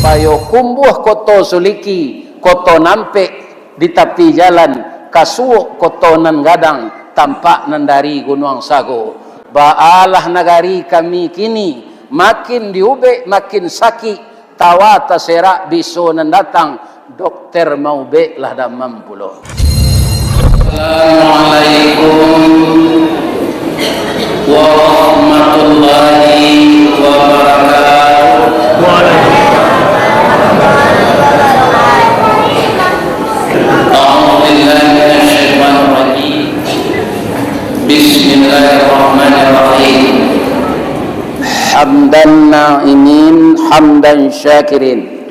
Bayo kumbuh koto suliki, koto nampek di tepi jalan, kasuuk koto nan gadang, tampak nan dari gunung sago. Baalah nagari kami kini, makin diube makin sakit, tawa taserak biso nan datang, dokter mau be lah damam pulo. Assalamualaikum warahmatullahi wabarakatuh. Bismillahirrahmanirrahim. Hamdan na'imin, hamdan syakirin,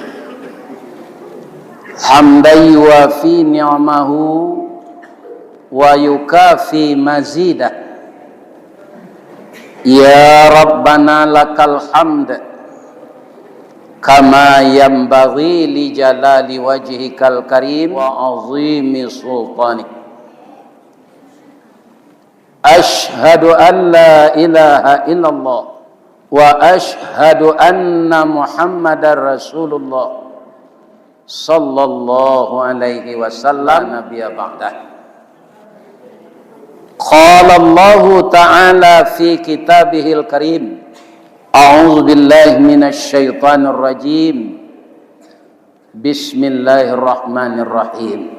hamdan yuwafi ni'mahu wa yukafi mazidah. Ya Rabbana lakal hamd kama yanbaghi li jalali wajhikal karim wa azimi sultanik. Ashhadu an la ilaha illallah wa ashhadu anna Muhammadar Rasulullah sallallahu alaihi wasallam nabiyya ba'dah. Qala Allah ta'ala fi kitabihil karim, a'udzu billahi minasy syaithanir rajim. Bismillahirrahmanirrahim.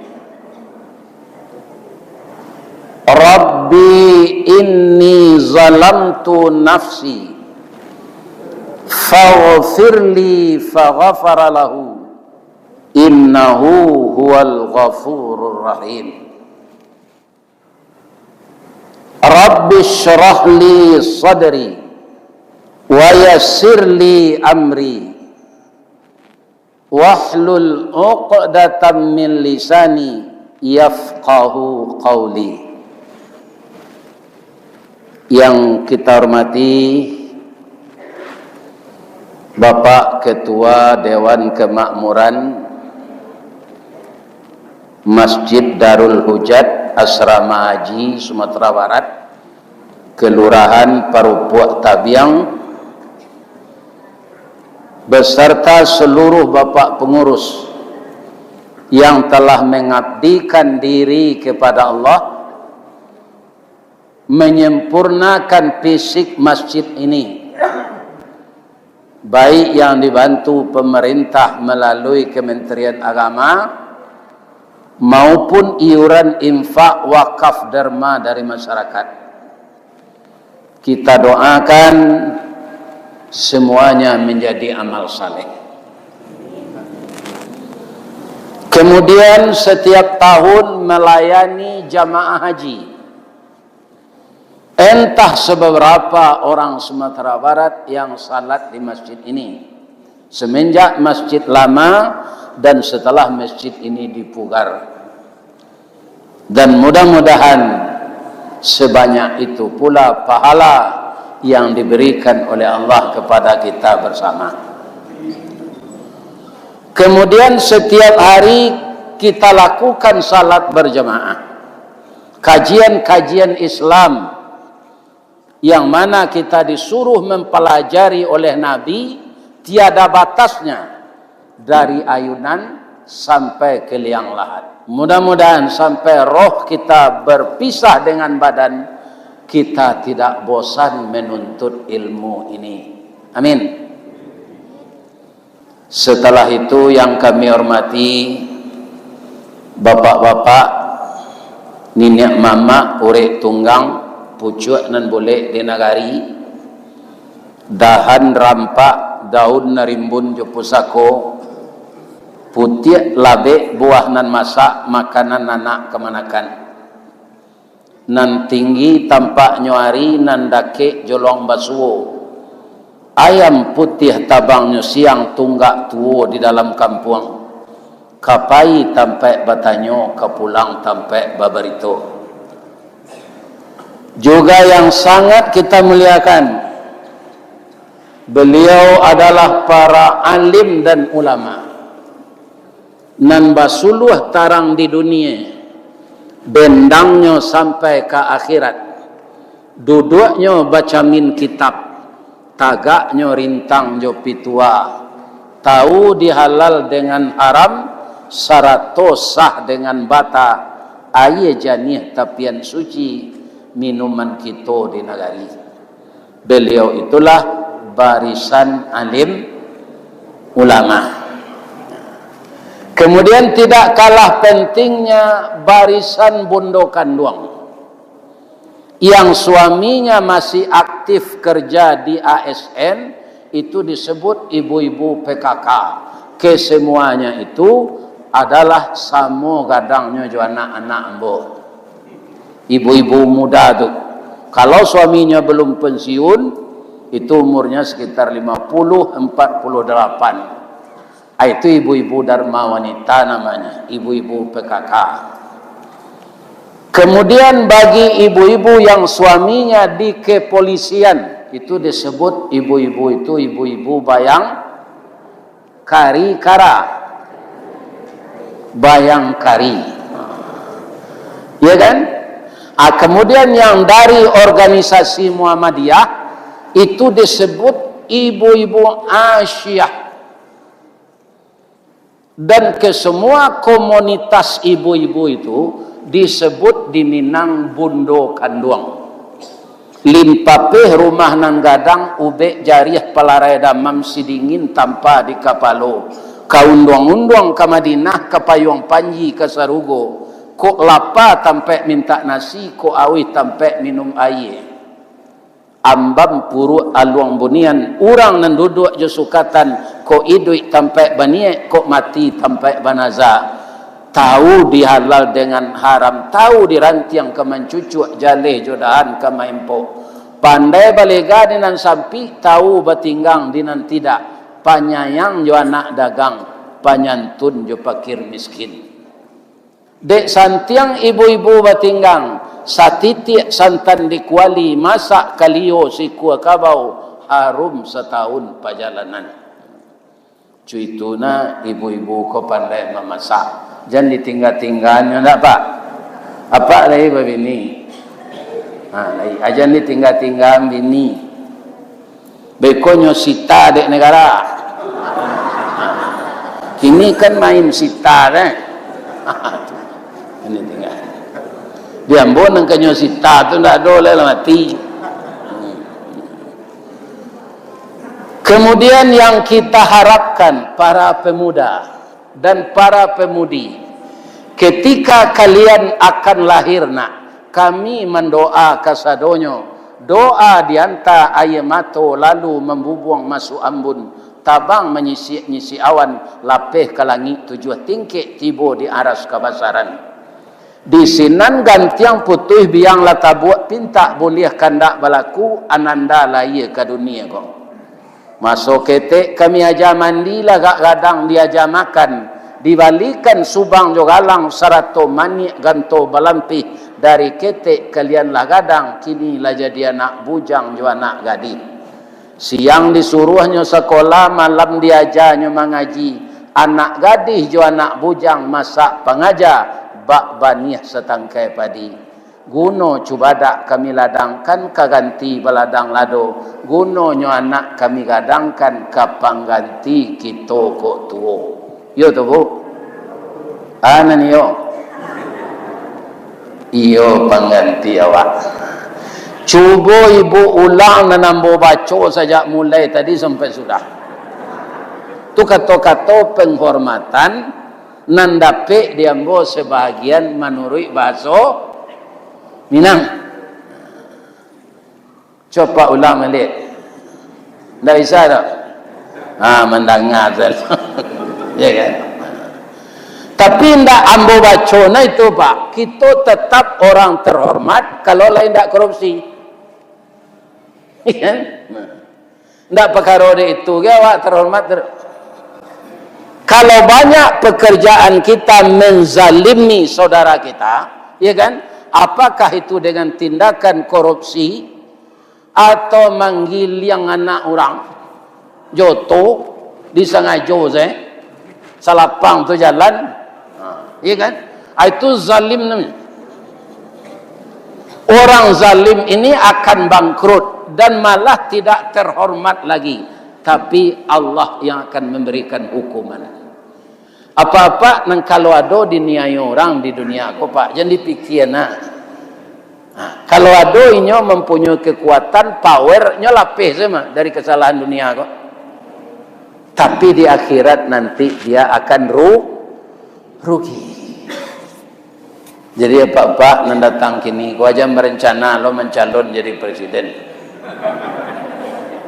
Rabbi inni zalamtu nafsi faghfirli faghafara lahu innahu huwal ghafurur rahim. Rabbi shrah li sadri wa yassir li amri wahlul 'uqdatam min lisani yafqahu qawli. Yang kita hormati Bapak Ketua Dewan Kemakmuran Masjid Darul Hujat Asrama Haji Sumatera Barat, Kelurahan Parupuak Tabiang, beserta seluruh Bapak pengurus yang telah mengabdikan diri kepada Allah, menyempurnakan fisik masjid ini, baik yang dibantu pemerintah melalui Kementerian Agama maupun iuran infak wakaf derma dari masyarakat. Kita doakan semuanya menjadi amal saleh. Kemudian setiap tahun melayani jamaah haji. Entah seberapa orang Sumatera Barat yang salat di masjid ini semenjak masjid lama dan setelah masjid ini dipugar. Dan mudah-mudahan sebanyak itu pula pahala yang diberikan oleh Allah kepada kita bersama. Kemudian setiap hari kita lakukan salat berjamaah, kajian-kajian Islam yang mana kita disuruh mempelajari oleh Nabi tiada batasnya, dari ayunan sampai ke liang lahat. Mudah-mudahan sampai roh kita berpisah dengan badan, kita tidak bosan menuntut ilmu ini. Amin. Setelah itu yang kami hormati bapak-bapak, nenek mama, urek tunggang, pucuk nan boleh di nagari, dahan rampak, daun narimbun jo pusako, putih labe buah nan masak, makanan anak kemanakan, nan tinggi tampak nyuari, nan dake jolong basuo, ayam putih tabangnya siang tunggak tuo di dalam kampung, kapai tampak batanyo, kapulang tampak babarito. Juga yang sangat kita muliakan, beliau adalah para alim dan ulama nan basuluh tarang di dunia, bendangnya sampai ke akhirat, duduknya baca min kitab, tagaknya rintang jo pitua, tahu dihalal dengan haram, sarato sah dengan bata, aye janih tapian suci minuman kita di negari. Beliau itulah barisan alim ulama. Kemudian tidak kalah pentingnya barisan bondo kanduang yang suaminya masih aktif kerja di ASN, itu disebut ibu-ibu PKK. Kesemuanya itu adalah samo gadangnya jo anak-anak embo. Ibu-ibu muda tuh, kalau suaminya belum pensiun, itu umurnya sekitar 50-48. Itu ibu-ibu Dharma Wanita namanya, ibu-ibu PKK. Kemudian bagi ibu-ibu yang suaminya di kepolisian, itu disebut ibu-ibu itu ibu-ibu bayang kari kara, bayang kari, ya kan? Kemudian yang dari organisasi Muhammadiyah itu disebut ibu-ibu Asyiyah. Dan ke semua komunitas ibu-ibu itu disebut di Minang bundo kanduang. Limpapeh rumah nan gadang ube jariah palarai damam sidingin tanpa di kapalo. Kaundong-undong ke Madinah ke payung panji ke Sarugo. Kok lapa tampe minta nasi, kok awi tampe minum air. Ambam puru aluang bunian, urang nan duduk je sukatan, kok idui tampe baniek, kok mati tampe banaza. Tahu dihalal dengan haram, tahu dirantiang ke mencucuk jaleh jodahan ke maimpo. Pandai balega dinan sampi, tahu batinggang dinan tidak. Panyayang jo anak dagang, panyantun jo pakir miskin. Dek santiang ibu-ibu batinggang, satitik santan dikuali, masak kalio si kuah kabau, harum setahun perjalanan. Cuituna ibu-ibu ko pandai memasak, jangan ditinggal-tinggalnya, enggak Pak? Apa lagi begini? Ajan ditinggal-tinggal bini. Bekonyo sita dek negara. Kini kan main sita deh. Ini tinggal. Diambon nang kanyo sita tu ndak boleh lah mati. Kemudian yang kita harapkan para pemuda dan para pemudi, ketika kalian akan lahir nak, kami mendoa kasadonyo, doa dianta ayemato lalu membubuang masuk ambun, tabang menyisi awan, lapeh ke langit tujuh tingkik tibo di aras kabasaran. Di sinan gantiang putih biang latabuat pinta boleh kandak balaku ananda lahir ke dunia kong. Masuk ketek kami aja mandi lagak gadang diaja makan, dibalikan subang jogalang sarato manik ganto balampi dari ketek kalian lah gadang, kini lah jadi anak bujang jo anak gadis. Siang disuruhnya sekolah, malam diajarnya mengaji. Anak gadis jo anak bujang masak pengajar, bak banih setangkai padi. Guno cubadak kami ladangkan kaganti baladang lado. Guno nyo anak kami gadangkan kapang ganti kita kok tuo. Yo tu bu. Anan yo. Iyo pengganti awak. Cuba ibu ulang dan nambo baca sejak mulai tadi sampai sudah. Tu kata-kata penghormatan nan dapat diambo sebahagian menurut bahasa Minang. Coba ulang balik. Tak bisa tak? Mendengar saja. Ya kan? Tapi tidak ambo baca na itu Pak. Kita tetap orang terhormat kalau lain tidak korupsi. Tidak perkara itu ke awak terhormat. Kalau banyak pekerjaan kita menzalimi saudara kita, ya kan? Apakah itu dengan tindakan korupsi atau manggil yang anak orang joto disengaja salapang tu jalan, ya kan? Itu zalim namanya. Orang zalim ini akan bangkrut dan malah tidak terhormat lagi. tapi Allah yang akan memberikan hukuman. Apa-apa nang kalau ada diniai orang di dunia aku Pak, jangan dipikir nah. Kalau ada inyo mempunyai kekuatan, powernya lapis sama dari kesalahan dunia kok. Tapi di akhirat nanti dia akan rugi. Jadi apa-apa mendatang kini, gua aja merencana lo mencalon jadi presiden.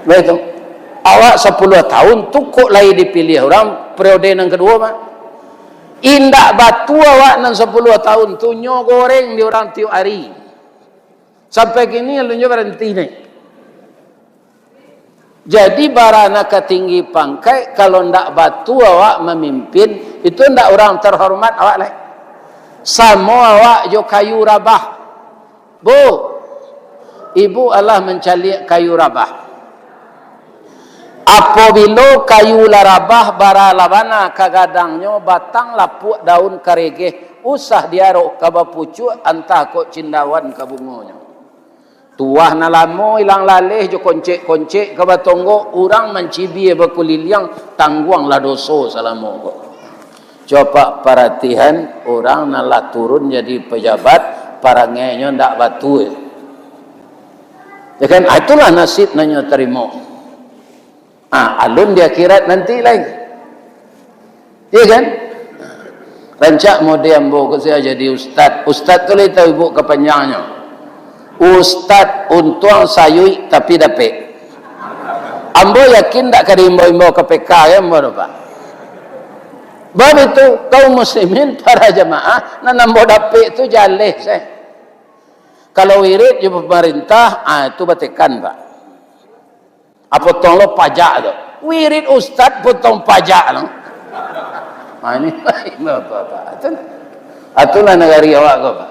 Begitu. Awak 10 tahun tuh kok lagi dipilih orang periode yang kedua mah. Indak batu awak nang 10 tahun tuh nyo goreng di orang tiap hari. Sampai kini lu nyo berhenti nih. Jadi barana ketinggi pangkai kalau ndak batu awak memimpin itu ndak orang terhormat awak lah. Sama awak jo kayu rabah. Bu, ibu Allah mencari kayu rabah. Apabila kayu larabah bara labana kagadangnya batang lapuk daun karege usah diarok kaba pucu antah kok cindawan kabungonya. Tuah na lamo ilang laleh jo koncek-koncek kaba tonggo urang mencibi bakuliliang tangguang la doso salamo kok. Coba perhatian orang nalah turun jadi pejabat parangnya ndak batu. Ya kan itulah nasib nanya terima. Alun di akhirat nanti lagi. Iya kan? Rancak mau diambo ke saya jadi ustad. Ustad tu lah tahu ibu kepanjangnya. Ustad untuang sayui tapi dapet. Ambo yakin tak kada imbo-imbo ke PK ya ambo Pak. Bab itu kaum muslimin para jemaah nambo dapet itu jaleh saya. Kalau wirid je pemerintah, itu batekan Pak. Potong lo pajak tu. Wirid ustaz potong pajak lo. Ini bapak. Itulah negari awak kau Pak.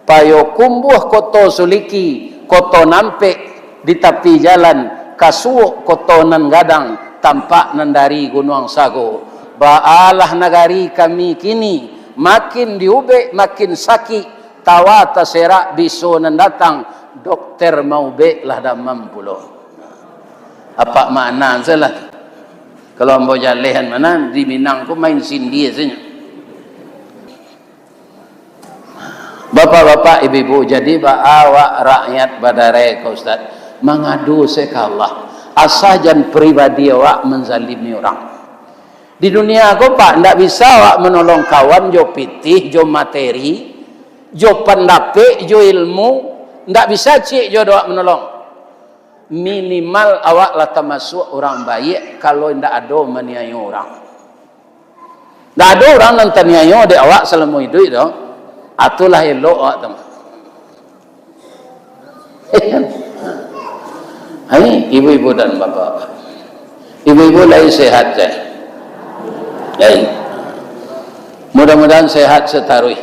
Payo kumbuh koto suliki, koto nampek di tepi jalan, kasuuk koto nan gadang, tampak nandari gunung sago. Baalah negari kami kini, makin diube makin sakit, tawa taserak biso nan datang, dokter mau be lah damam pulo. Apa makna salah? Kalau mau jalehan mana di Minang ku main sindi saja. Bapak-bapak, ibu-ibu, jadi awak rakyat badare ke Ustaz mengadu ke Allah. Asajan pribadi awak menzalimi orang. Di dunia aku Pak, ndak bisa awak menolong kawan jo pitih, jo materi, jo pendapat, jo ilmu, ndak bisa cik jo awak menolong. Minimal awak lah termasuk orang baik kalau tidak ada meniai orang. Tidak ada orang nonton niayo di awak selama hidup itu. Itulah elok awak teman. Hai ibu-ibu dan bapak. Ibu-ibu lagi sehat saya. Hai. Mudah-mudahan sehat setaruh.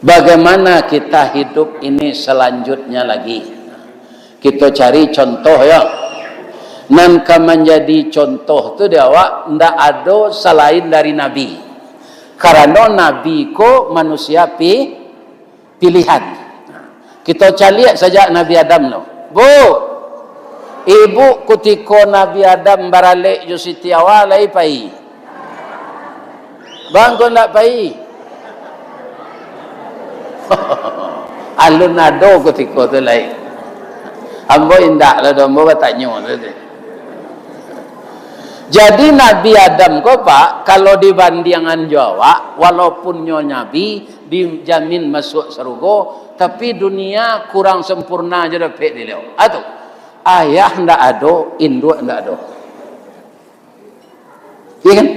Bagaimana kita hidup ini selanjutnya lagi? Kita cari contoh ya. Nan menjadi contoh tu dia awak ndak ada selain dari Nabi. Karena Nabi ko manusia pilihan. Kita cari saja Nabi Adam no. Bu, ibu kutiko Nabi Adam barale jo siti awalai pai. Bang ko ndak pai. Alun nado ketika tu lain. Ambo indak lah ambo bertanya tu. Jadi Nabi Adam ko Pak, kalau dibandingkan Jawa, walaupun nyo Nabi dijamin masuk surga, tapi dunia kurang sempurna je dapat dia. Atau ayah ndak ada, induk ndak ada. Iya kan?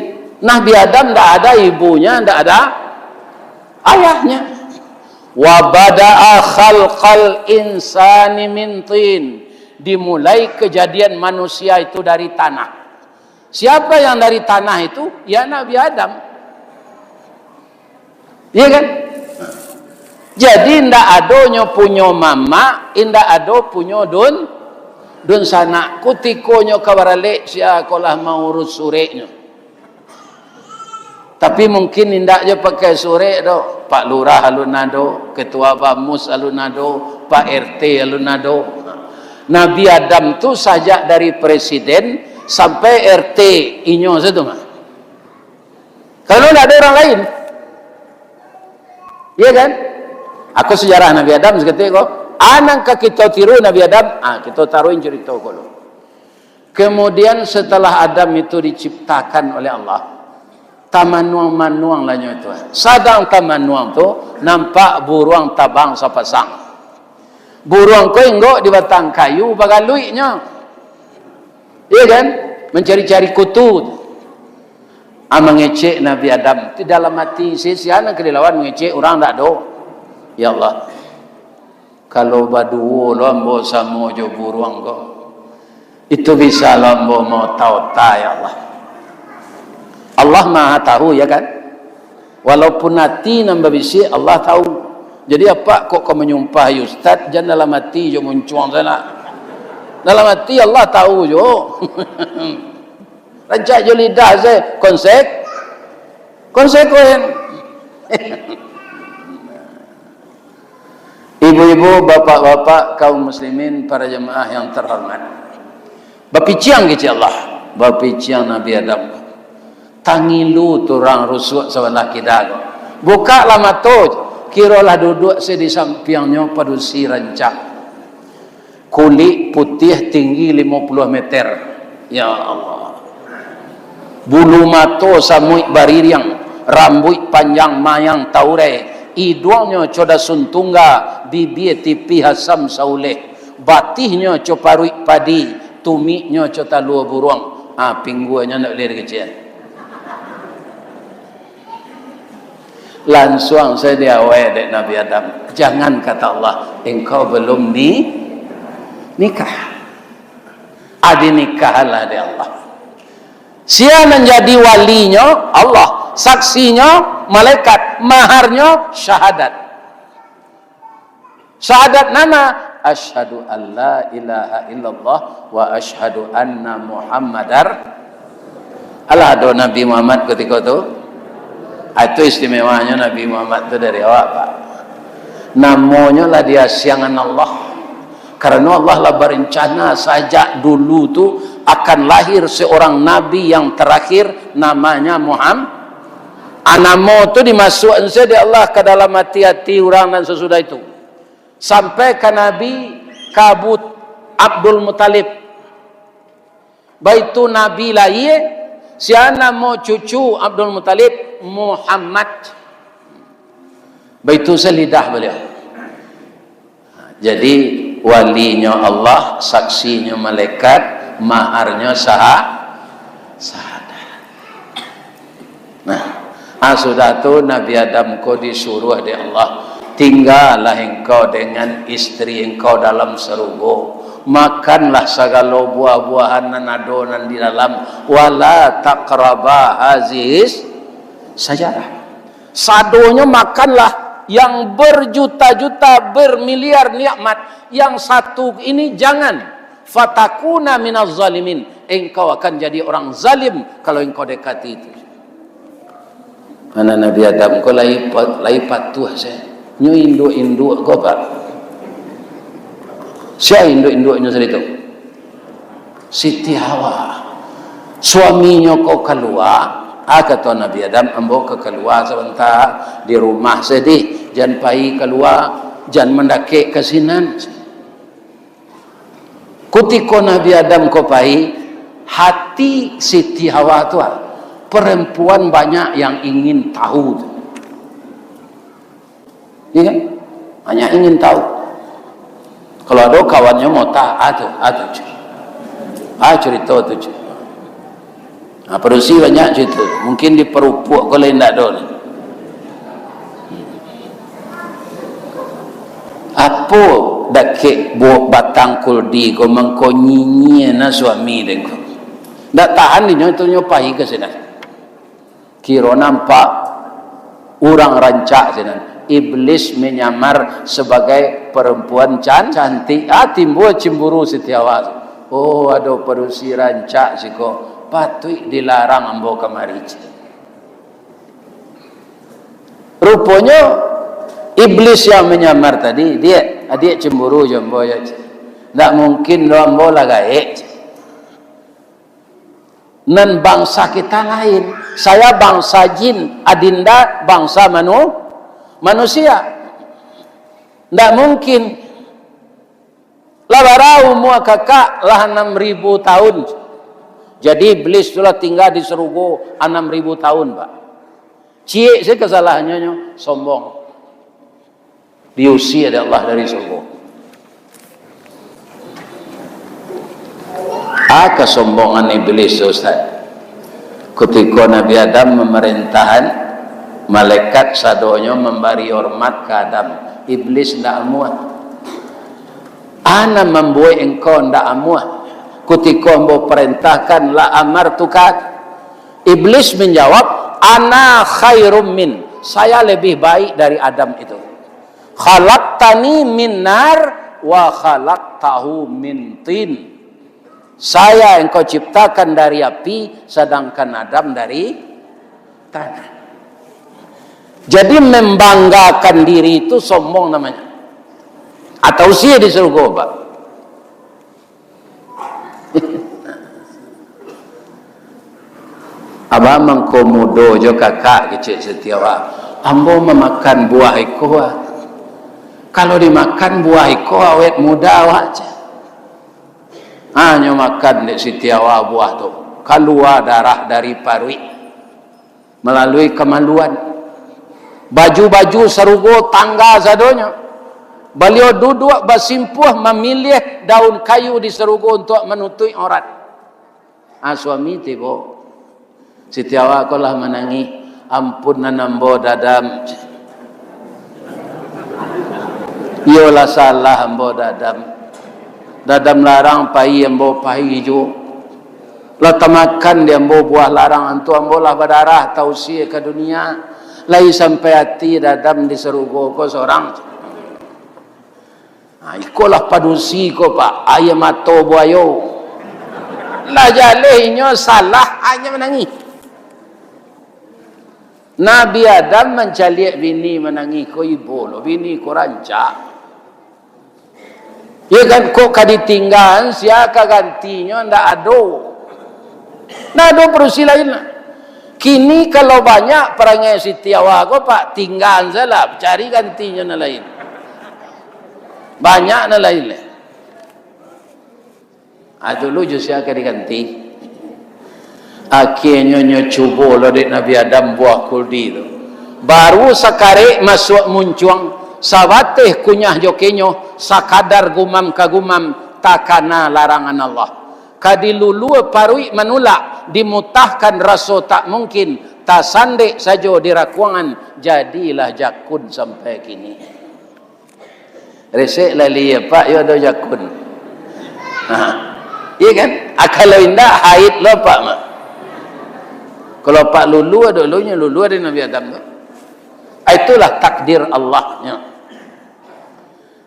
Nabi Adam ndak ada ibunya, ndak ada ayahnya. Wa bada'a khalqal insani min tin. Dimulai kejadian manusia itu dari tanah. Siapa yang dari tanah itu? Ya Nabi Adam. Iya kan? Jadi ndak adonyo punyo mama, indak ado punyo dun sana. Kutikonyo kawarale sia kolah mau urus sureknya. Tapi mungkin indak je pakai surek do. Pak Lurah alun nado, Ketua Bamus alun nado, Pak RT alun nado. Nabi Adam tu sajak dari presiden sampai RT inyo satu mah. Kalau tidak ada orang lain, iya kan? Aku sejarah Nabi Adam seketika kok. Anangka kita tiru Nabi Adam, kita taruhin cerita kalau. Kemudian setelah Adam itu diciptakan oleh Allah, tamanuang-manuang lahnya itu. Sadang tamanuang tu nampak buruang tabang sapasang. Buruang ko enggak di batang kayu bagaluinya. Iya kan? Mencari-cari kutu. Mengecek Nabi Adam di dalam hati siana kedilawan mengecek orang tak do. Ya Allah. Kalau badu lombo samo jo buruang ko. Itu bisa lombo mau tahu ta ya Allah. Allah Maha tahu ya kan? Walaupun hati nambah bisi Allah tahu. Jadi apa kok kau menyumpah Ustaz jangan dalam hati jo muncuang sana. Dalam hati Allah tahu jo. Rancak jo lidah saya konsekuen. Ibu-ibu, bapak-bapak, kaum muslimin, para jemaah yang terhormat. Bapiciang kecil Allah, bapiciang Nabi Adam. Tangilu turang rusuk sawana kidago. Buka lama tu, kirolah duduk di sampingnya padusi rancak. Kulit putih tinggi 50 meter. Ya Allah. Bulu mato samui baririang, rambut panjang mayang taure, hidungnya coda suntungga, bibir tipi hasam sauleh, batihnya coparui padi, tumiknya cota lua buruang, pingguanya nak lir kecil. Langsung saya diawai dek Nabi Adam, jangan kata Allah, engkau belum nikah, adi nikahlah dek Allah. Sia menjadi walinya Allah, saksinya malaikat, maharnya syahadat. Syahadat nama asyhadu an la ilaha illallah wa asyhadu anna muhammadar. Allah do Nabi Muhammad ketika itu. Itu istimewanya Nabi Muhammad itu dari awak Pak. Namanya lah dia siangan Allah. Karena Allah lah berencana sajak dulu tu akan lahir seorang nabi yang terakhir namanya Muhammad. Anamo tu dimasukkan saja Allah ke dalam hati-hati orang dan sesudah itu. Sampai ke Nabi Kabut Abdul Muttalib. Baitu Nabi lahir, siapa mau cucu Abdul Muttalib Muhammad. Baitu selidah beliau. Jadi walinya Allah, saksinya malaikat, maharnya syahadat. Nah, sudah tu Nabi Adam kau disuruh oleh Allah, tinggallah engkau dengan istri engkau dalam serugo, makanlah segala buah-buahan dan adonan di dalam, wala taqraba hazis sajarah. Sadonya makanlah yang berjuta-juta, bermiliar nikmat, yang satu ini jangan. Fatakuna minaz zalimin, engkau akan jadi orang zalim kalau engkau dekati itu. Mana Nabi Adam kau lai patuh saya. Nyo induk-induk kau Pak. Siapa induk-induknya itu? Siti Hawa. Suaminya kau keluar. Kata Nabi Adam, ambo ke keluar sebentar di rumah sedih, jangan pai keluar, jangan mendaki ke sinan. Kutiko Nabi Adam ko pai, hati Siti Hawa tu perempuan banyak yang ingin tahu. Iya kan? Banyak ingin tahu. Kalau ada kawannya mau tahu, cerita tu. Nah, produksi banyak cerita. Mungkin di perupuk kalau tidak ada. Apa dakik buat batang kuldi kau mengkonyinyi na suami dengko. Tak tahan di nyoto nyopai ke sana. Kira nampak orang rancak sana. Iblis menyamar sebagai perempuan cantik. Timbul cemburu Siti Hawa. Oh, ada produksi rancak sih kok. Patut dilarang ambo kemari. Rupanya iblis yang menyamar tadi dia cemburu jombo ya. Tak mungkin doang bola gaek. Nan bangsa kita lain. Saya bangsa jin, Adinda bangsa manusia. Tak mungkin. Labarau mua kakak lah 6.000 tahun. Jadi iblis sudah tinggal di Serugo 6.000 tahun, Pak. Cie sih kesalahannya sombong. Diusir oleh Allah dari Serugo. Kesombongan iblis, Ustaz. Ketika Nabi Adam memerintahkan malaikat sadonyo memberi hormat ke Adam, iblis tidak muat. Ana membuat engkau tidak muat. Ketika engkau perintahkan la amartuka, iblis menjawab, ana khairum min, saya lebih baik dari Adam itu. Khalaqtani min nar wa khalaqtahu min tin. Saya engkau ciptakan dari api, sedangkan Adam dari tanah. Jadi membanggakan diri itu sombong namanya. Atau sih di surga, Pak. Abah mengkomodo jo kakak kecil setiawa. Ambo memakan buah iko. Kalau dimakan buah iko awet muda aja. Hanya makan di setiawa buah tu, keluar darah dari parui melalui kemaluan. Baju-baju Serugo tangga sadonya. Beliau duduk bersimpuh memilih daun kayu di Serugo untuk menutup aurat. Suami tiba setiawa aku lah menangi, ampun nanambo dadam. Yolah salah ambo dadam. Dadam larang pai ambo pai jo. La tamakan dia ambo buah larang antu ambo lah berdarah tausiah ke dunia. Lai sampai hati dadam di Serugo ko seorang. Ikolah padusi ko Pak, ayam atau buayo. Lah jalehnya salah hanya menangi. Nabi Adam mencaliak bini menangi ko ibu lo, bini ko rancak. Ya kan kok kaditinggalan siapa gantinya ndak ada. Ndak ada perusi lain lah. Kini kalau banyak perangai sitiawa ko Pak tinggalan salah cari gantinya na lain. Banyak na lain lah. Dulu justru akan diganti. Akhirnya nyocobo lo dek Nabi Adam buah kuldi tu. Baru sekare masuk muncuang. Sabateh kunyah jokenyo sakadar gumam kagumam takana larangan Allah. Kadilulu parui manulak dimutahkan raso tak mungkin tasandek saja dirakuangan jadilah jakun sampai kini. Resek lali ya Pak yo ada jakun. Iya kan? Kalau indah haid lo Pak mak. Kalau Pak lulu ada lulunya lulu ada Nabi Adam tu. Itulah takdir Allahnya.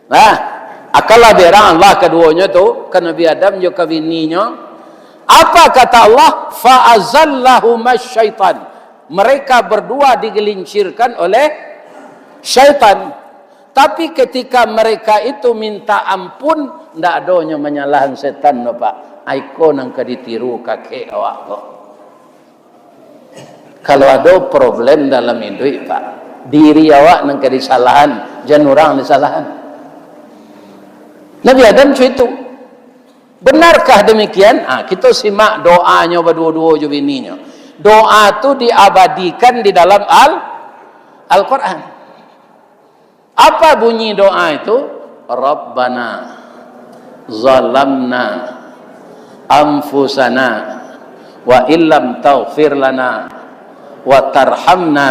Nah, akalah berang Allah keduanya tu, ke Nabi Adam juga bininya. Apa kata Allah? Fa'azallahuma syaitan. Mereka berdua digelincirkan oleh syaitan. Tapi ketika mereka itu minta ampun, ndak adanya menyalahan setan no Pak. Aiko nang kaditiru kakek awak kok. Kalau ada problem dalam hidup Pak, diri awak nang kadisalahan, jangan orang disalahan. Nabi Adam itu. Benarkah demikian? Kita simak doanya berdua-dua je bininya. Doa itu diabadikan di dalam Al-Quran. Apa bunyi doa itu? Rabbana zalamna anfusana wa illam taghfir lana wa tarhamna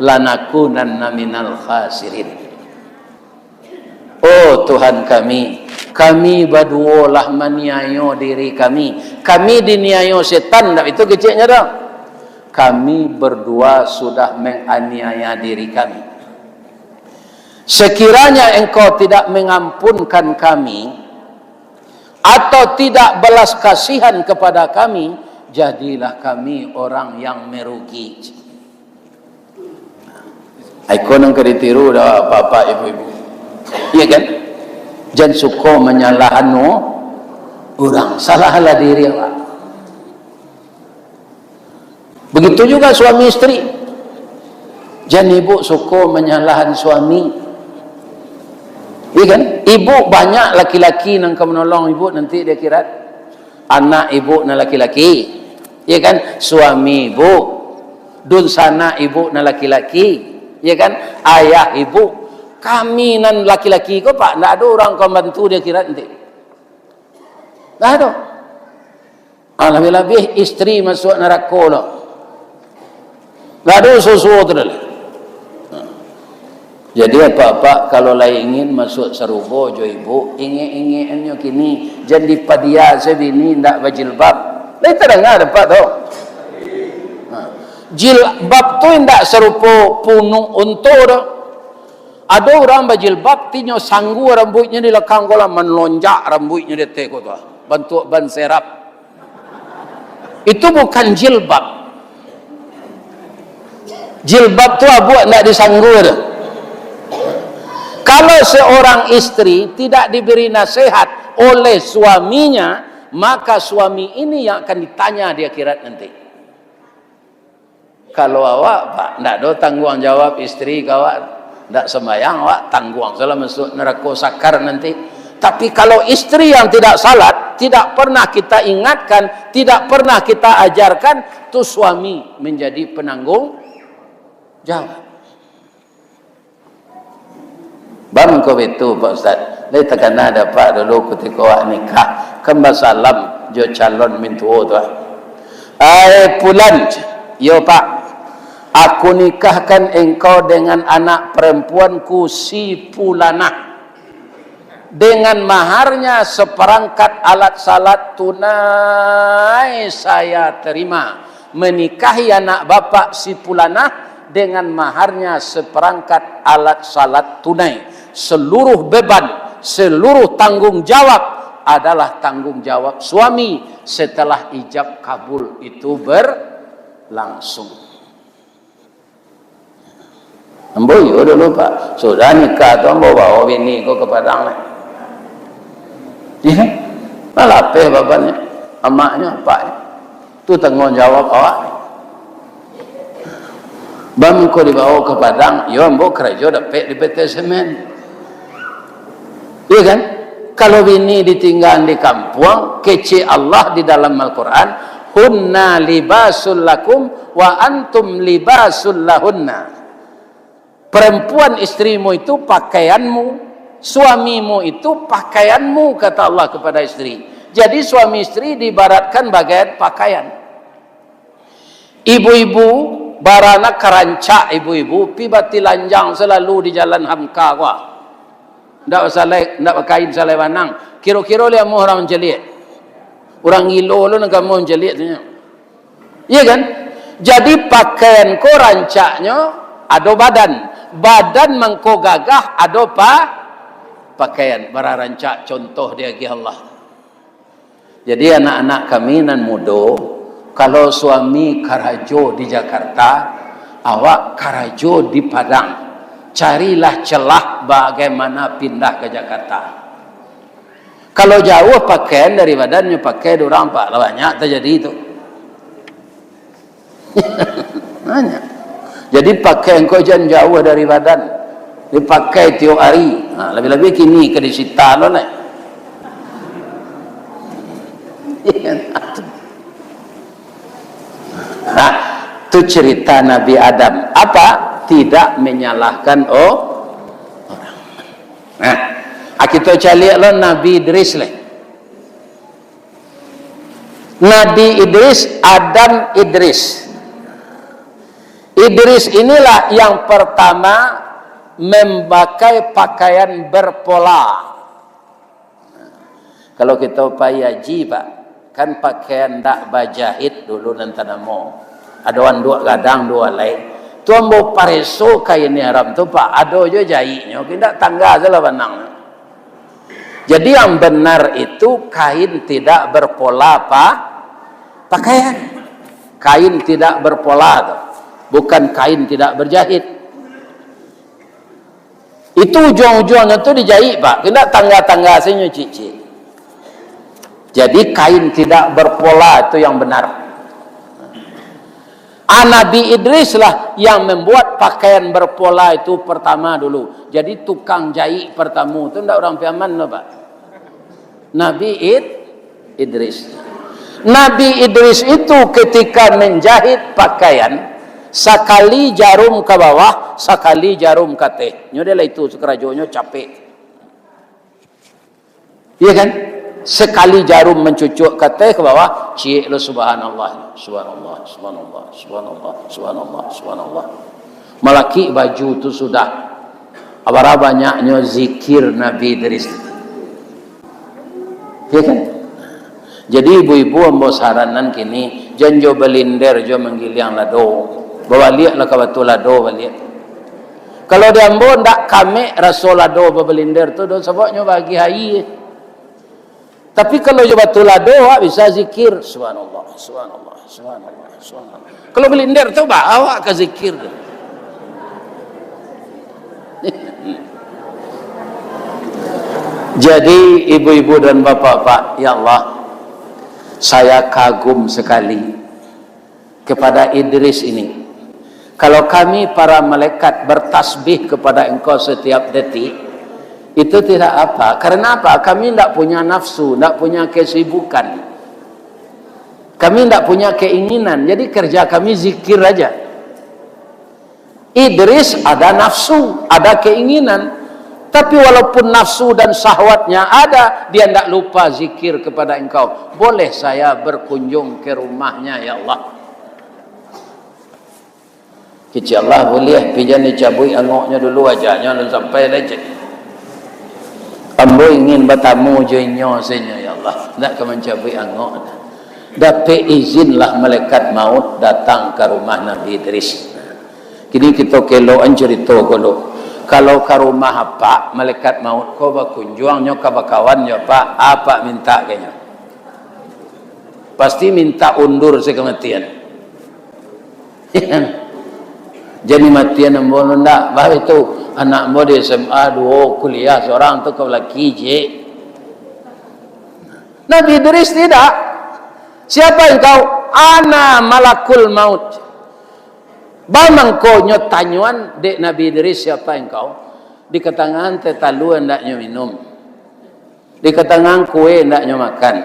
lanakunanna minal khasirin. Oh Tuhan kami, kami berdualah meniayo diri kami. Kami diniayo setan, itu kecilnya dong. Kami berdua sudah menganiaya diri kami. Sekiranya engkau tidak mengampunkan kami, atau tidak belas kasihan kepada kami, jadilah kami orang yang merugi. Aku nang keditiru dah bapak ibu-ibu. Iya kan? Jangan suka menyalahkan orang, salahlah diri awak. Begitu juga suami istri. Jangan ibu suka menyalahkan suami. Iya kan? Ibu banyak laki-laki nang menolong ibu nanti dia kira anak ibu na laki-laki. Iya kan? Suami ibu, dun sana ibu na laki-laki. Iya kan? Ayah ibu, kami nan laki-laki ko pak, ndak ada orang kau bantu dia kira nanti. Ndak ada. Lebih-lebih istri masuk neraka lo. Ndak ada sesuatu dah. Jadi apa-apa kalau lah ingin masuk serubo jo ibu, ingin kini jadi padia sebini ndak berjilbab. Lai terdengar dapat tu. Jilbab tu ndak serupa punung unta dah. Ada orang berjilbab tinyo sanggu rambutnya di lekang kolam melonjak rambutnya di teko tu. Bentuk ban serap. Itu bukan jilbab. Jilbab tu buat ndak disanggu dah. Kalau seorang istri tidak diberi nasihat oleh suaminya, maka suami ini yang akan ditanya di akhirat nanti. Kalau awak pak tidak ada tanggung jawab istri kawan, tidak sembahyang awak tanggung salah masuk neraka sakar nanti. Tapi kalau istri yang tidak salat, tidak pernah kita ingatkan, tidak pernah kita ajarkan, tu suami menjadi penanggung jawab. Bang kau itu Pak Ustaz, dia terkena dapat dulu ketika awak nikah, kembali salam jo calon mintuo tu. Pulan, yo Pak, aku nikahkan engkau dengan anak perempuanku si Pulana. Dengan maharnya seperangkat alat salat tunai saya terima. Menikahi anak bapak si Pulana dengan maharnya seperangkat alat salat tunai. Seluruh beban, seluruh tanggung jawab adalah tanggung jawab suami setelah ijab kabul itu berlangsung. Ambo yo dulu Pak, sudah nikah tu ambo bawa bini ko ke Padang lah. Ya, malah apa bapaknya, emaknya, paknya, tu tanggung jawab awak. Bang ko dibawa ke Padang, yo ambo kerja dapat di PT Semen. Iya kan? Kalau bini ditinggal di kampung, kece Allah di dalam Al-Quran, hunna libasul lakum wa antum libasul lahunna. Perempuan istrimu itu pakaianmu, suamimu itu pakaianmu, kata Allah kepada istri. Jadi suami istri diibaratkan bagai pakaian. Ibu-ibu barana kerancak, ibu-ibu pibati lanjang selalu di jalan Hamka wah. Ndak kain salai wanang. Kira-kira dia mau orang jelit. Orang ngilo lu nak mau jelit tu. Iya kan? Jadi pakaian ko rancaknya ada badan. Badan mangko gagah ada pakaian bara rancak contoh dia ki Allah. Jadi anak-anak kami nan muda, kalau suami karajo di Jakarta, awak karajo di Padang. Carilah celah bagaimana pindah ke Jakarta. Kalau jauh pakaian dari badannya pakai orang pak, banyak terjadi itu. Banyak. Jadi pakaian kau jangan jauh dari badan, dipakai tiap hari. Nah, lebih-lebih kini ke disita lo nih. Nah, itu cerita Nabi Adam. Apa? Tidak menyalahkan orang. Nah, kita cari lo Nabi Idris lah. Nabi Idris, Adam Idris. Idris inilah yang pertama memakai pakaian berpola. Kalau kita payaji pak, kan pakaian tak bajahit dulu nanti namo. Ada wan dua gadang dua lain. Tuan mau pareso kain ni haram tu pak, ada je jahitnya, kita tangga salah benang. Jadi yang benar itu kain tidak berpola pakaian. Kain tidak berpola tu. Bukan kain tidak berjahit. Itu ujung-ujungnya tu dijahit pak, kena tangga-tangga senyum cik-cik. Jadi kain tidak berpola itu yang benar. Nabi Idris lah yang membuat pakaian berpola itu pertama dulu. Jadi tukang jahit pertama itu tidak orang Piaman loh pak. Nabi Idris. Nabi Idris itu ketika menjahit pakaian, sekali jarum ke bawah, sekali jarum ke teh. Nyodela itu sekerajonya capek. Iya kan? Sekali jarum mencucuk ke teh ke bawah, cik lo subhanallah, subhanallah, subhanallah, subhanallah, subhanallah, subhanallah. Melaki baju itu sudah. Abara banyaknya zikir Nabi Idris. Iya kan? Jadi ibu-ibu ambo saranan kini janjo belinder jo menggiliang lado. Bawa lihat lah kawatul lado balik. Kalau di ambo ndak kame rasul lado belinder tu don sebabnya bagi hai. Tapi kalau coba tu lado bisa zikir subhanallah, subhanallah, subhanallah, subhanallah. Kalau belinder tu bawa ke zikir. Jadi ibu-ibu dan bapak-bapak, ya Allah, saya kagum sekali kepada Idris ini. Kalau kami para malaikat bertasbih kepada engkau setiap detik, itu tidak apa. Karena apa? Kami tidak punya nafsu, tidak punya kesibukan. Kami tidak punya keinginan. Jadi kerja kami zikir aja. Idris ada nafsu, ada keinginan. Tapi walaupun nafsu dan syahwatnya ada, dia tidak lupa zikir kepada engkau. Boleh saya berkunjung ke rumahnya ya Allah? Kecil Allah boleh. Pijan dicabui angoknya dulu wajahnya dan sampai lecet. Ambo ingin bertamu jenyo senya ya Allah. Tidak ke mencabui angok. Dapat izinlah malaikat maut datang ke rumah Nabi Idris. Kini kita keloan cerita kalau ke rumah apa malaikat maut kau berkunjungnya ke kawannya pak apa minta kayaknya pasti minta undur sekematian. Jadi matian ambo ndak bah itu anak ambo di SMA 2 kuliah seorang tu kau laki je. Nabi Idris tidak. Siapa engkau? Ana malakul maut. Bamang ko nyot tanyuan dek Nabi Idris siapa engkau? Di ketangan tetalu hendaknya minum. Di ketangan kue hendaknya makan.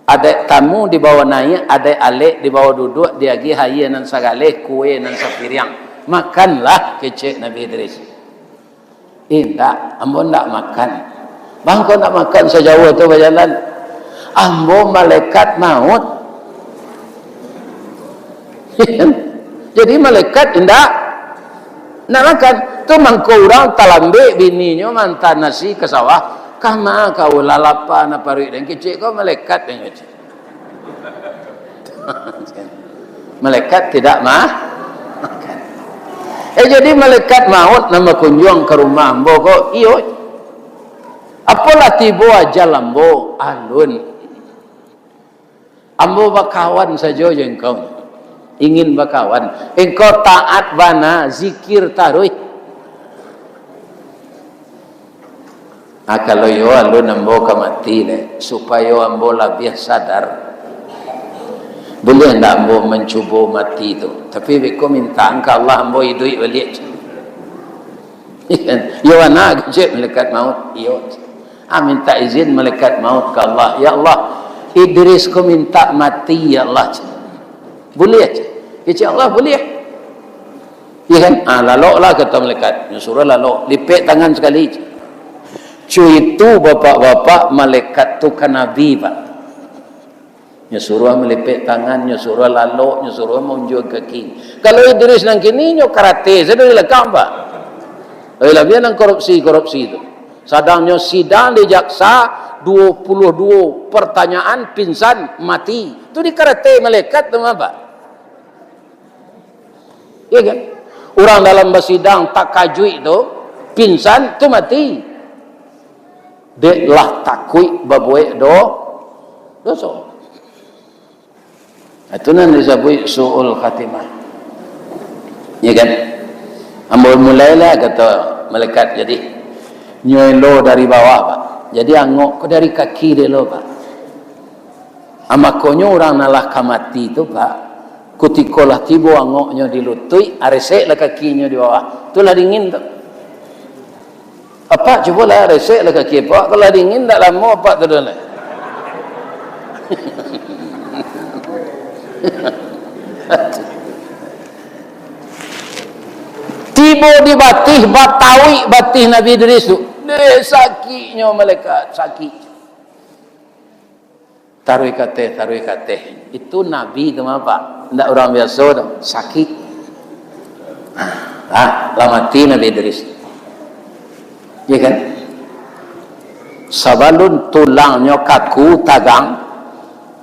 Ada tamu di bawah naik, ada alek di bawah duduk, dia gi haye nan sagale kue nan sapiriang. Makanlah kecek Nabi Idris. Indak, ambo ndak makan. Bang kau nak makan sejauh tu berjalan. Ambo malaikat maut. Jadi malaikat indak nak makan. Tu mangko orang talambe bininya mantan nasi ke sawah. Kama kau lalapa na paruik dan kecik kau malaikat yang kecik. Malaikat tidak makan. Jadi malaikat maut nama kunjung ke rumah ambo kok iyo. Apalah tibo ajal ambo alun. Ambo bakawan saja engkau. Ingin bakawan. Engkau taat bana zikir taruh. Kalau yo alun ambo kamati le supaya ambo lebih sadar. Boleh ndak ambo mencuba mati itu. Tapi beko minta engkau Allah ambo hidup balik. Yo anak kecil malaikat maut. Yo. Minta izin malaikat maut ke Allah. Ya Allah, Idris ko minta mati ya Allah. Boleh aja. Kecil Allah boleh. Ya kan? Laloklah kata malaikat. Suruh lalok. Lipet tangan sekali. Cuy itu bapak-bapak malaikat tu kan Nabi pak. Nyuruh melipet tangan, nyuruh lalok, nyuruh menunjuk kaki. Kalau Idris nang kini nyo karate, saya dah lekam pak. Lebih nang korupsi itu. Sadangnya sidang di jaksa 22 pertanyaan pingsan mati. Itu di karate malaikat tu apa? Iya kan? Orang dalam bersidang tak kajui itu pingsan tu mati. Deklah takui babuik dosa. Itu nan disebut su'ul khatimah. Ya kan? Ambil mulailah kata malaikat jadi nyelo dari bawah Pak. Jadi angok dari kaki dia lo Pak. Amakonyo orang nalah kamati itu Pak. Kutikolah tibo angoknya dilutui, aresek lah kakinya di bawah. Itulah dingin tu. Apa coba lah resek lah kaki Pak. Kalau dingin tak lama Pak tu dah. Tibo di batih batawi batih Nabi Idris tu. Sakitnya malaikat sakit. Taruh kate. Itu Nabi tu Pak. Tidak orang biasa tu. Sakit. Lah mati Nabi Idris. Ya kan? Sabalun tulangnya kaku tagang.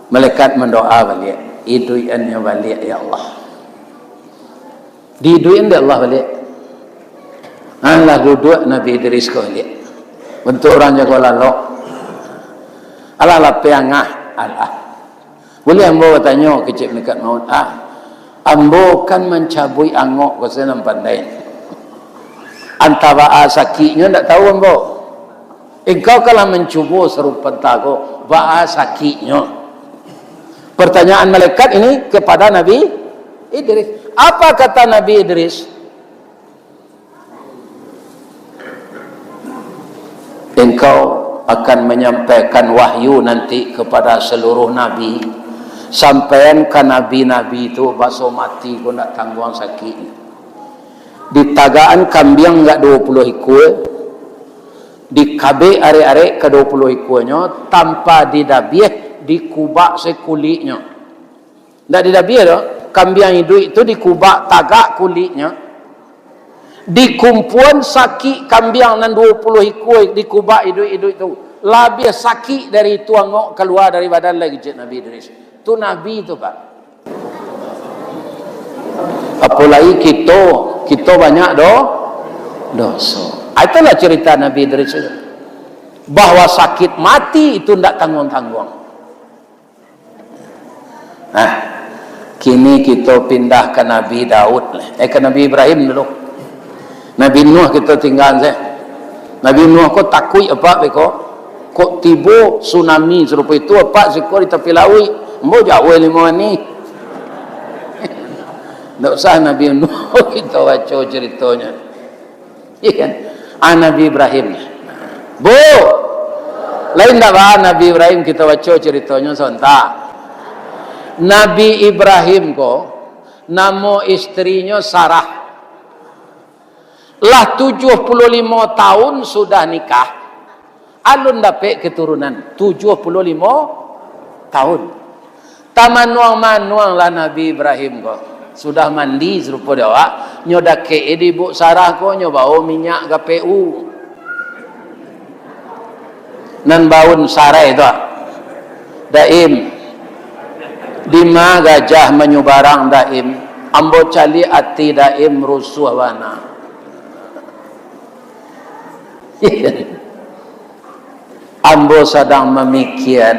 Malaikat mendoa balik. Iduiannya balik ya Allah. Diiduin dia Allah balik. Allah duduk Nabi Idris kau balik. Bentuk orang jaga lalok. Allah lape angah. Allah. Boleh ambo bertanya kecil dekat maut. Ambo kan mencabui angok kau senang pandai. Antara sakitnya tak tahu ambo. Engkau kalau mencuba serupa tago, ba'a sakitnya. Pertanyaan malaikat ini kepada Nabi Idris. Apa kata Nabi Idris? Engkau akan menyampaikan wahyu nanti kepada seluruh Nabi. Sampaian ke Nabi-Nabi itu baso mati kau nak tanggung sakit. Di tagaan kambing enggak 20 ekor. Di kabe are-are ke 20 ekornya tanpa didabiah dikubak sekulitnya. Tak didabiah dah. Kambing hidup itu dikubak tagak kulitnya. Dikumpuan sakit kambing nan 20 ekor dikubak hidup itu. Lebih sakit dari itu angok keluar dari badan lagi Nabi Idris. Itu Nabi itu Pak. Apalagi kita banyak dosa. Itulah cerita Nabi Idris itu. Bahwa sakit mati itu tidak tanggung-tanggung. Nah, kini kita pindah ke Nabi Daud. Ke Nabi Ibrahim dulu. Nabi Nuh kita tinggal saya. Nabi Nuh kok takut apa beko? Kok tiba tsunami serupa itu apa siko di tepi laut. Mau jauh lima ni. Tak usah Nabi Nuh kita baca ceritanya. Iya kan? Nabi Ibrahim. Bu. Lain tak bah Nabi Ibrahim kita baca ceritanya sebentar. Nabi Ibrahim kok nama istrinya Sarah. Lah 75 tahun sudah nikah. Alun dapat keturunan 75 tahun. Tamanuang-manuang lah Nabi Ibrahim kok. Sudah mandi serupa dia awak. Nyoda ke ibu Sarah kok nyoba minyak GPU. Nan baun sarai tu. Daim. Dima gajah menyubarang daim. Ambo cali ati daim rusuh wana. Ambo sedang memikirkan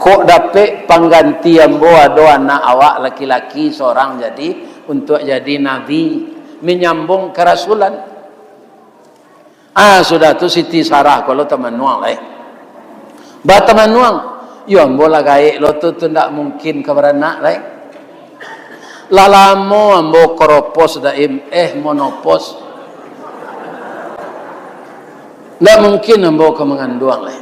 kok dapat pengganti ambo ada anak awak laki-laki seorang jadi untuk jadi nabi menyambung kerasulan. Sudah tu Siti Sarah kalau teman nuang lah. Bah teman nuang, yo ambo lah gaik lo tu tidak mungkin keberanak lah. Lalamo ambo koropos daim monopos. Tak mungkin ambo ke mengandung lah.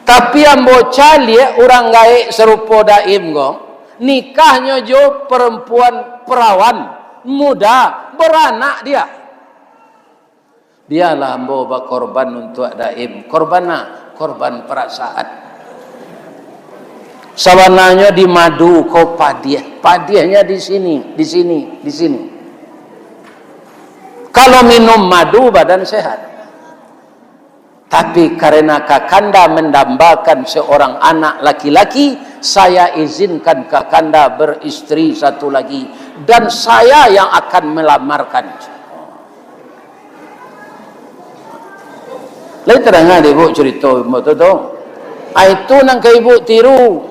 Tapi ambo cali orang gaik serupa daim gong. Nikahnya jo perempuan perawan muda beranak dia. Dialah ambo berkorban untuk daim. Korban perasaan. Sebenarnya di madu ko padiah. Padiahnya di sini. Kalau minum madu badan sehat. Tapi karena kakanda mendambakan seorang anak laki-laki, saya izinkan kakanda beristri satu lagi. Dan saya yang akan melamarkan. Lain terang ibu cerita ibu tu. Itu nang ke ibu tiru.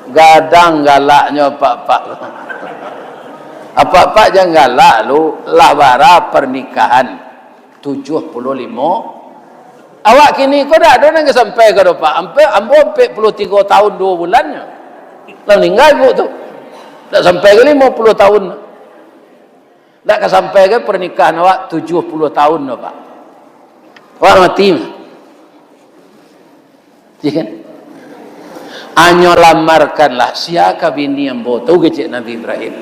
Gadang galaknya pak. Apa-apa jangan lalu labara pernikahan 75. Awak kini kau dah ada nang sampai ke depan. Ambo 43 tahun 2 bulannya. Lalu meninggal ibu tu. Tak sampai ke 50 tahun. Tak sampai ke pernikahan awak 70 tahun Pak. Awak mati. Ya kan? Anyo lamarkanlah siapa bini ambo tu kecik Nabi Ibrahim.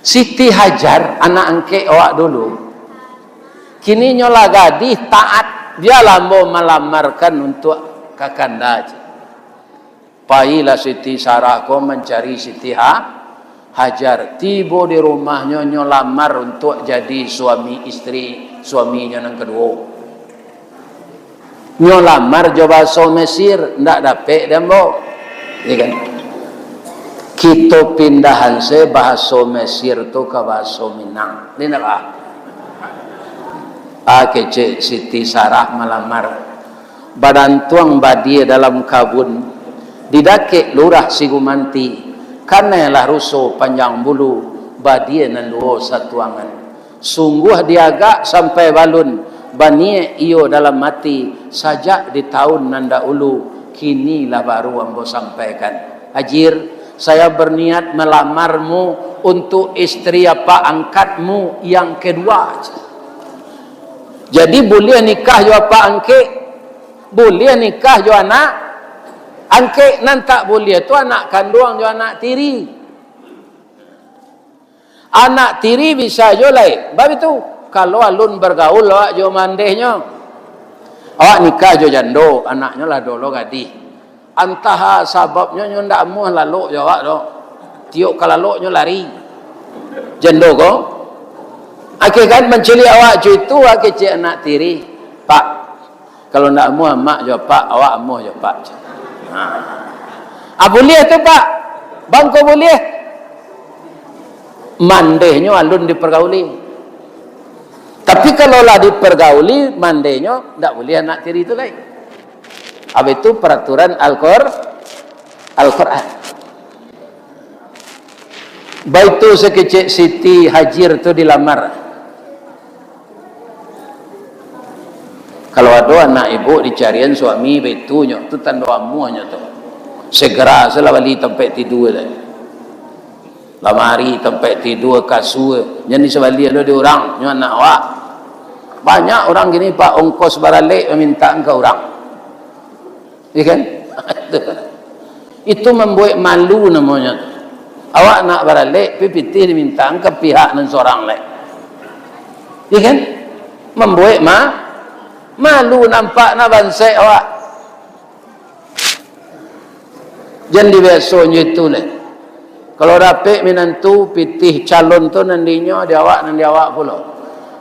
Siti Hajar anak angke awak dulu. Kini nyola gadis taat, dia lambo melamarkan untuk kakanda. Pailah Siti Sarah ko mencari Siti Hajar. Tiba di rumahnya nyolamar untuk jadi suami istri suaminya yang kedua. Nyolamar coba so Mesir, ndak dapet dembo. Ya kan? Kita pindahan se bahasa Mesir tu ke bahasa Minang. Ini nak kecik Siti Sarah melamar. Badan tuang badia dalam kabun. Didake lurah Sigumanti. Kanelah rusuh panjang bulu. Badia nan luo satuangan. Sungguh diagak sampai balun. Banie iyo dalam mati. Sajak di tahun nanda ulu. Kinilah baru ambo sampaikan. Hajir. Saya berniat melamarmu untuk istri apa angkatmu yang kedua. Jadi boleh nikah jo apa angke, boleh nikah jo anak angke, nan tak boleh tu anak kandung jo anak tiri. Anak tiri bisa jo lain. Bab itu kalau alun bergaul awak jo mandehnya, awak nikah jo jando, anaknya lah dolo gadis. Antah sababnya nyo ndak muah lalu jawab do. Tiuk kalau nyo lari. Jendo ko. Akhir kan menceli awak cu itu akhir cik anak tiri. Pak, kalau ndak muah mak jawab pak, awak muah jawab pak. Boleh tu pak. Bang ko boleh. Mandehnya alun dipergauli. Tapi kalau lah dipergauli mandehnya ndak boleh anak tiri itu lain. Apa itu peraturan Al-Quran. Baik tu sekecil Siti Hajar tu dilamar. Kalau ada anak ibu dicarian suami beitunya tu tanda amuhnya tu. Segera selawali tempat tidur dah. Lamari tempat tidur kasur. Jadi sebali ada di orang nyo anak awak. Banyak orang gini pak ongkos baralik meminta engkau orang. Ya kan? Itu membuat malu namanya. Awak nak baralik, pipiti diminta ke pihak dan seorang lain. Ya kan? Membuat malu nampak na bansai awak. Jadi biasanya itu lah. Kalau dapat menantu pitih calon tu nandinya di awak pula.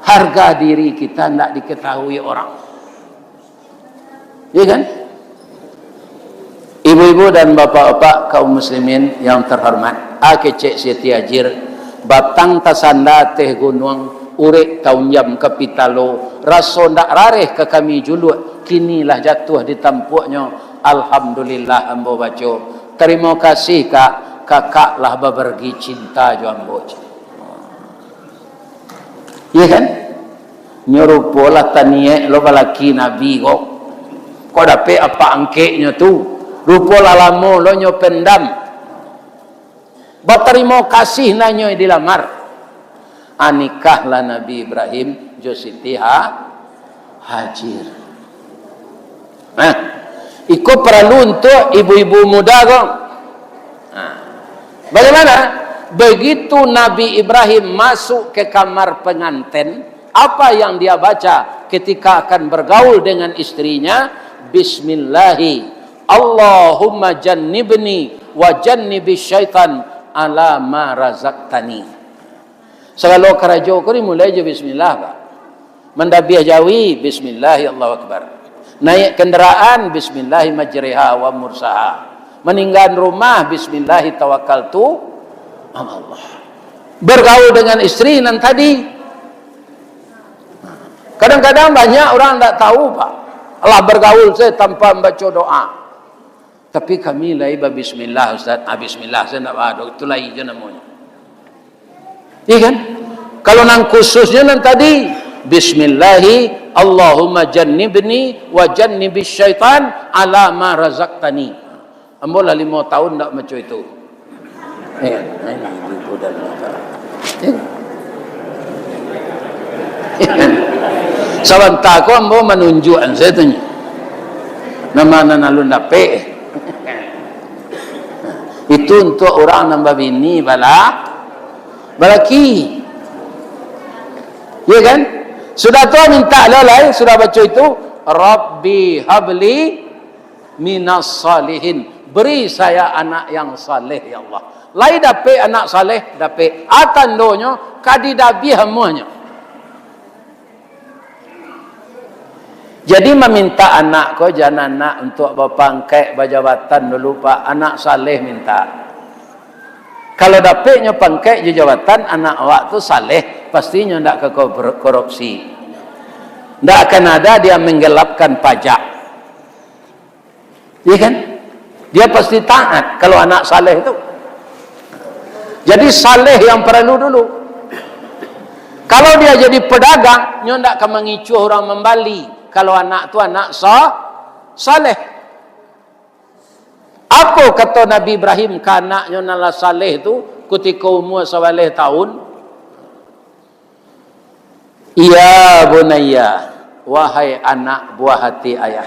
Harga diri kita tidak diketahui orang. Ya kan? Ibu-ibu dan bapak-bapak kaum muslimin yang terhormat, kecik Siti Hajar batang tasanda teh gunung urek tahun jam kapitalo raso ndak rareh ke kami juluk kinilah jatuh di tampuknya. Alhamdulillah ambo baca terima kasih kak kakak lah berbagi cinta jo ambo. Ya kan? Nyorupolah taniye lo balaki nabi kok dapat apa angkeknya tu. Rupa lalamu lo nyo pendam. Berterima kasih nanyo dilamar. Anikahlah Nabi Ibrahim jo Siti Hajar. Ikut perlu untuk ibu-ibu muda kok. Bagaimana? Begitu Nabi Ibrahim masuk ke kamar pengantin, apa yang dia baca ketika akan bergaul dengan istrinya? Bismillahi Allahumma jannibni wa jannibi syaitan ala ma razaqtani. Segala kerajo ko ni mulai je bismillah pak. Mendabiah jawi bismillahi Allahu akbar. Naik kendaraan bismillahi majriha wa mursaha. Meninggal rumah bismillahi tawakkaltu Allah. Bergaul dengan istri nan tadi. Kadang-kadang banyak orang tak tahu pak. Allah bergaul saya tanpa membaca doa. Tapi kami lain bismillah Ustaz. Bismillah saya nak ada itu lain je namanya. Iya kan? Kalau nang khususnya nang tadi Bismillahi Allahumma jannibni wa jannibis syaitan ala ma razaqtani. Ambo lah 5 tahun tak macam itu. Ini udah sebentar ko ambo menunjukkan saya tanya. Nama alun dapet. Itu untuk orang nambah bini balaki. Ya kan? Sudah tua minta lalai, sudah baca itu Rabbi habli minas salihin. Beri saya anak yang saleh ya Allah. Lai dapat anak saleh, dapat atandonyo kadidabi hamuanya. Jadi meminta anak ko jangan anak untuk berpangkat berjabatan dulu Pak, anak saleh minta. Kalau dapatnya pangkat jabatan anak awak tu saleh, pastinya ndak ke korupsi. Ndak akan ada dia menggelapkan pajak. Iya kan? Dia pasti taat kalau anak saleh itu. Jadi saleh yang perlu dulu. Kalau dia jadi pedagang, nyo ndak akan mengicu orang membali. Kalau anak tu anak saleh. Apa kata Nabi Ibrahim ke anaknya nala saleh tu ketika umur 11 tahun? Ya bunayya, wahai anak buah hati ayah.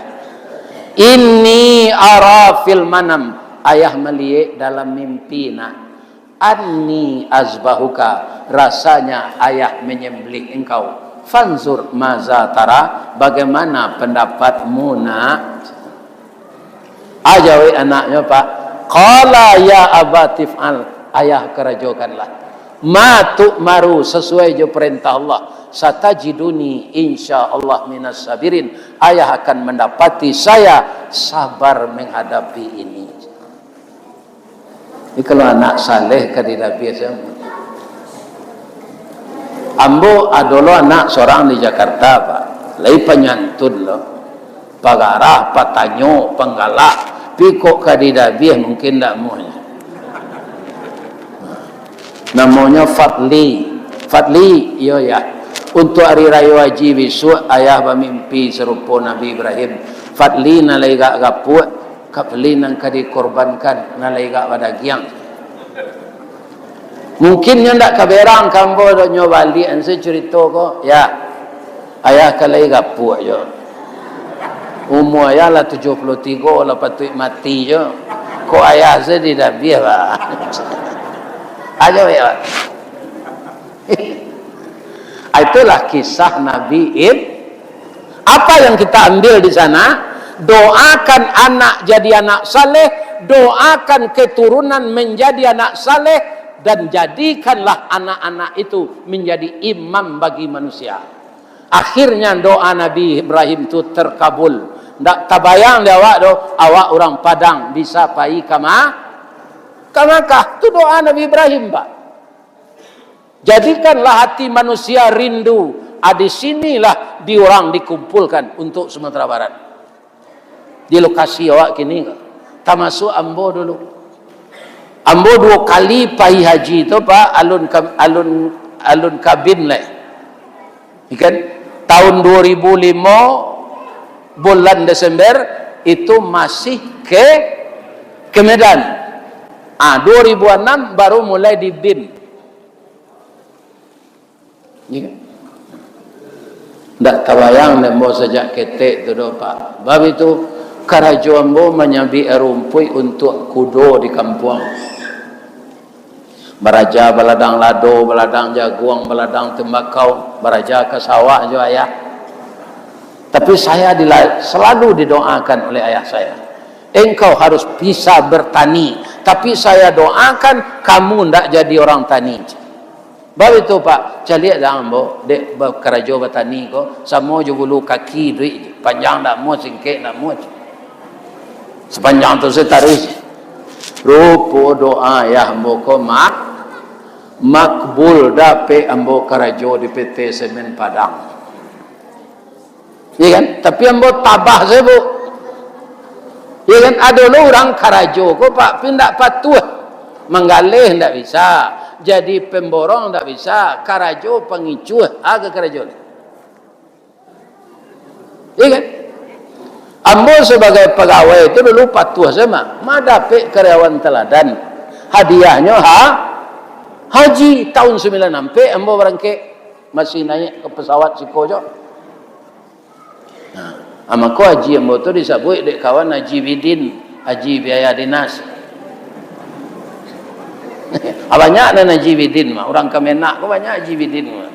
Inni ara fil manam, ayah melihat dalam mimpi nak. Anni azbahuka, rasanya ayah menyembelih engkau. Fanzur maza tara, bagaimana pendapatmu nak? Ajawi anaknya Pak. Qala ya abatif'al, ayah kerajokanlah. Ma tu'maru, sesuai je perintah Allah. Satajiduni insyaallah minas sabirin, ayah akan mendapati saya sabar menghadapi ini. Ini kalau anak saleh kadida biasa. Ambo adolo anak seorang di Jakarta Pak. Lai penyantun loh. Pagarah, patanyo, penggalak. Piko kadida biasa mungkin tak maunya. Namanya Fadli. Fadli, iya ya. Untuk hari raya wajib besok ayah bermimpi serupa Nabi Ibrahim. Fadli nalai gak gapuat, Fadli nang kadi korbankan nalai gak badagiang. Mungkin yang tak kaberang kambo do nyobali anse cerita ko, ya. Ayah kalai gapuat yo. Umur ayah lah 73 lah patut mati yo. Ko ayah se tidak biar. Aja ya. Itulah kisah Nabi Apa yang kita ambil di sana? Doakan anak jadi anak saleh, doakan keturunan menjadi anak saleh, dan jadikanlah anak-anak itu menjadi imam bagi manusia. Akhirnya doa Nabi Ibrahim itu terkabul. Ndak tabayang dia awak do, awak orang Padang bisa pai ke Makkah. Itu doa Nabi Ibrahim, Pak. Jadikanlah hati manusia rindu. Di sinilah diorang dikumpulkan untuk Sumatera Barat. Di lokasi awak kini, termasuk Ambo dulu. Ambo 2 kali pai haji itu Pak, alun kabin lah. Ikan tahun 2005 bulan Desember itu masih ke Medan. 2006 baru mulai di BIM. Tidak tabayang lembo sejak ketek itu Pak. Bab itu karajo ambo menyabi erumpui untuk kudo di kampung. Baraja baladang lado, baladang jagung, baladang tembakau, baraja ke sawah jo ayah. Tapi saya selalu didoakan oleh ayah saya. Engkau harus bisa bertani, tapi saya doakan kamu tidak jadi orang tani. Baru itu Pak, caliak dah ambo, dek kerajo bertani ko, samo jo bulu kaki duit, panjang tak mau, singkek tak mau. Sepanjang tu saya taruh. Rupo doa ya ambo ko makbul dape ambo kerajo di PT Semen Padang. Iya kan? Tapi ambo tabah saya bu. Iya kan? Ada orang kerajo ko Pak, pindah patuh. Menggalih tidak bisa. jadi pemborong tak bisa, karajo pengicuh aga karajo. Iya kan? Ambo sebagai pegawai itu dulu patuh sama, madape karyawan teladan. Hadiahnya haji tahun 96 ambo berangke masih naik ke pesawat Sikojo. Nah, ama ko haji ambo tu disebut dek kawan haji bidin, haji biaya dinas. Banyak dan haji bidin mah, orang Kemenak ko banyak haji bidin mah.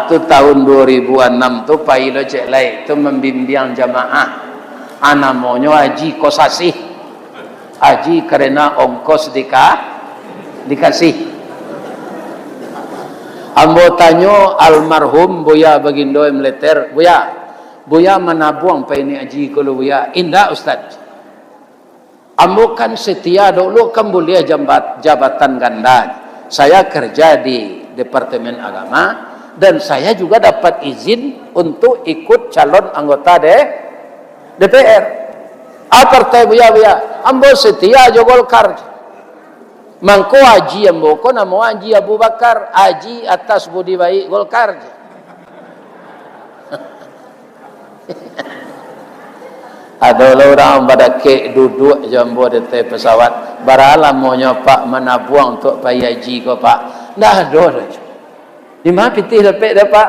Tu tahun 2006 tu pailo cek lai tu membimbing jamaah. Namanya haji kosasih. Haji karena ongkos dikasih. Ambo tanyo almarhum Buya Bagindo Mleter, Buya menabuang pa ini haji kalau Buya. Indah Ustaz. Ambo kan setia dulu kan boleh jabatan ganda. Saya kerja di Departemen Agama. Dan saya juga dapat izin untuk ikut calon anggota DPR. Partai Buya, ambo setia jo Golkar. Mangko haji ambo ko namo haji Abu Bakar, haji atas budi baik Golkar. Ada orang pada ke duduk jambo di pesawat. Baralah mau nyopak menabuang untuk bayi haji ko Pak. Dah ada. Di mana pitih dapat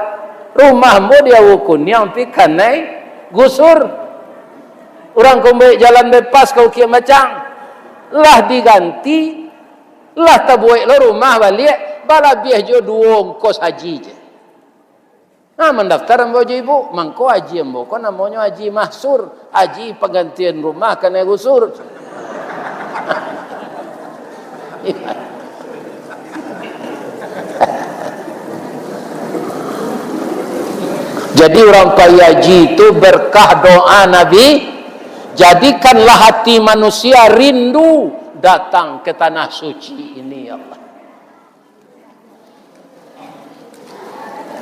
rumah mo dia wukun yang pikan naik gusur orang kembali jalan bebas kau kia macam lah diganti lah tabuik lo rumah balik bala biah jo duong kos haji je. Nah mendaftar ambo ibu mangko haji ambo ko namanya haji mahsur, haji penggantian rumah kena gusur. Jadi orang payaji itu berkah doa Nabi, jadikanlah hati manusia rindu datang ke tanah suci ini ya Allah.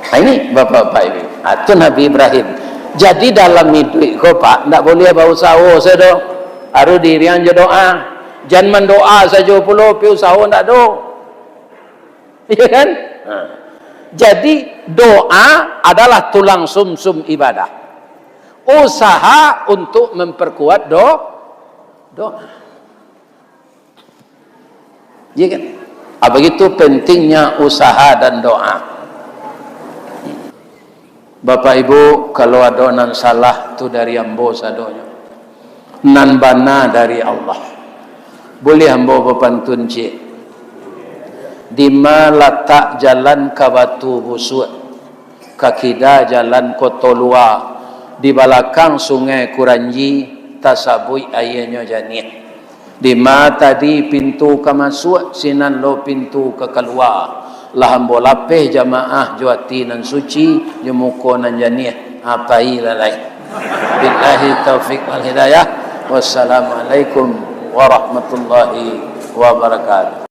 Nah, ini bapak-bapak ibu, itu Nabi Ibrahim. Jadi dalam hidup kau Pak, tidak boleh bau sawo sedo, harus dirian je doa. Jangan mendoa saja puluh piu sawo tidak do, iya kan? Nah. Jadi doa adalah tulang sumsum ibadah. Usaha untuk memperkuat doa. Ya kan? Begitu pentingnya usaha dan doa. Bapak Ibu, kalau ada nan salah tu dari ambo sadonya. Nan bana dari Allah. Boleh ambo bepantun cik. Di mana letak jalan ke Batu Busuk, kakida jalan Kotolua, di belakang sungai Kuranji, tasabui airnya janik. Di mana tadi pintu ke masuk, sinan lo pintu ke keluar. Lahambo lapeh jamaah juati nan suci, jemuko nan janik. Apai lalai. Billahi taufiq wal hidayah. Wassalamualaikum warahmatullahi wabarakatuh.